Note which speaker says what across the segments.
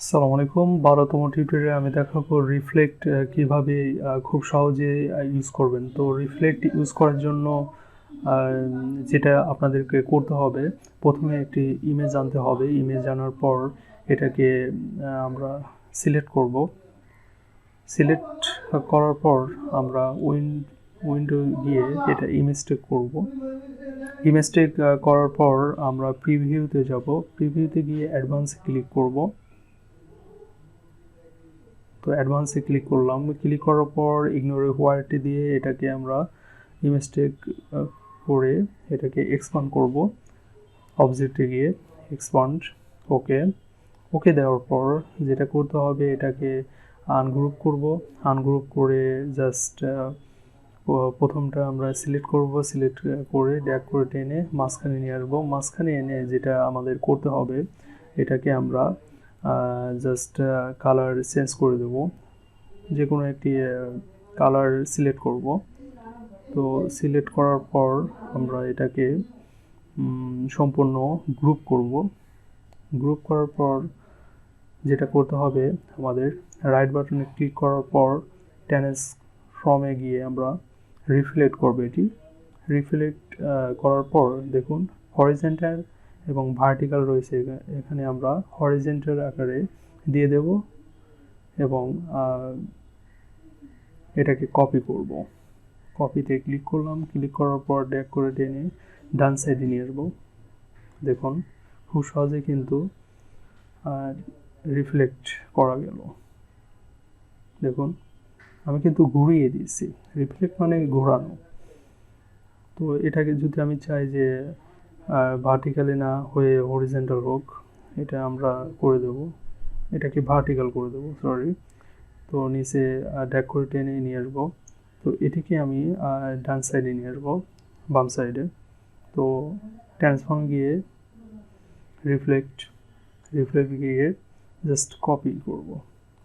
Speaker 1: আসসালামু আলাইকুম। 12তম টিউটোরিয়ালে আমি দেখাবো রিফ্লেক্ট কিভাবে খুব সহজে ইউজ করবেন। তো রিফ্লেক্ট ইউজ করার জন্য যেটা আপনাদেরকে করতে হবে, প্রথমে একটি ইমেজ আনতে হবে। ইমেজ আনার পর এটাকে আমরা সিলেক্ট করব। সিলেক্ট করার পর আমরা উইন্ডো গিয়ে এটা ইমেজ টেক করব। ইমেজ টেক করার পর আমরা প্রিভিউতে যাব। প্রিভিউতে গিয়ে অ্যাডভান্সে ক্লিক করব। তো অ্যাডভান্সে ক্লিক করলাম। ক্লিক করার পর ইগনোর হোয়াইটটি দিয়ে এটাকে আমরা ইমেজটেক করে এটাকে এক্সপান্ড করব। অবজেক্টে গিয়ে এক্সপান্ড, ওকে। ওকে দেওয়ার পর যেটা করতে হবে, এটাকে আনগ্রুপ করব। আনগ্রুপ করে জাস্ট প্রথমটা আমরা সিলেক্ট করব। সিলেক্ট করে ড্র্যাগ করে টেনে মাঝখানে নিয়ে আসবো। মাঝখানে এনে যেটা আমাদের করতে হবে, এটাকে আমরা জাস্ট কালার চেঞ্জ করে দেব। যে কোনো একটি কালার সিলেক্ট করব। তো সিলেক্ট করার পর আমরা এটাকে সম্পূর্ণ গ্রুপ করব। গ্রুপ করার পর যেটা করতে হবে, আমাদের রাইট বাটনে ক্লিক করার পর ট্রান্সফর্মে গিয়ে আমরা রিফ্লেক্ট করব। এটি রিফ্লেক্ট করার পর দেখুন হরিজন্টাল এবং ভার্টিক্যাল রয়েছে। এখানে আমরা হরিজন্টাল আকারে দিয়ে দেব এবং এটাকে কপি করব। কপিতে ক্লিক করলাম। ক্লিক করার পর ড্র্যাগ করে টেনে ডান সাইডে নিয়ে আসবো। দেখুন খুব সহজে কিন্তু রিফ্লেক্ট করা গেল। দেখুন আমি কিন্তু ঘুরিয়ে দিয়েছি। রিফ্লেক্ট মানে ঘোরানো। তো এটাকে যদি আমি চাই যে ভার্টিক্যালি না হয়ে হরিজন্টাল হোক, এটা আমরা করে দেব। এটাকে ভার্টিক্যাল করে দেবো, সরি। তো নিচে ড্র্যাগ করে টেনে নিয়ে আসবো। তো এটিকে আমি ডান সাইডে নিয়ে আসবো, বাম সাইডে। তো ট্রান্সফর্ম গিয়ে রিফ্লেক্ট গিয়ে জাস্ট কপি করব।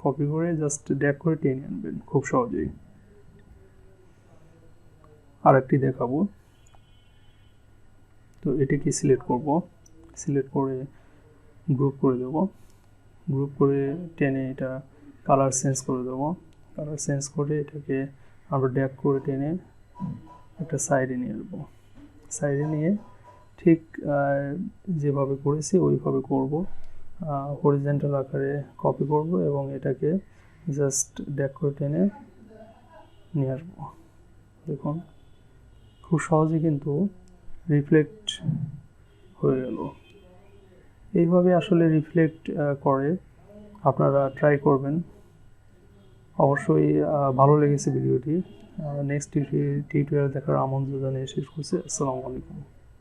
Speaker 1: কপি করে জাস্ট ড্র্যাগ করে টেনে আনবেন খুব সহজেই। আর একটি দেখাবো। তো এটিকে সিলেক্ট করব। সিলেক্ট করে গ্রুপ করে দেব। গ্রুপ করে টেনে এটা কালার চেঞ্জ করে দেবো। কালার চেঞ্জ করে এটাকে আমরা ড্র্যাগ করে টেনে একটা সাইডে নিয়ে আসবো। সাইডে নিয়ে ঠিক যেভাবে করেছি ওইভাবে করব। হরিজন্টাল আকারে কপি করব এবং এটাকে জাস্ট ড্র্যাগ করে টেনে নিয়ে আসবো। দেখুন খুব সহজে কিন্তু রিফ্লেক্ট হয়ে গেল। এইভাবে আসলে রিফ্লেক্ট করে আপনারা ট্রাই করবেন। অবশ্যই ভালো লেগেছে ভিডিওটি। নেক্সট টিউটোরিয়াল দেখার আমন্ত্রণ জানিয়ে শেষ করছি। আসসালামু আলাইকুম।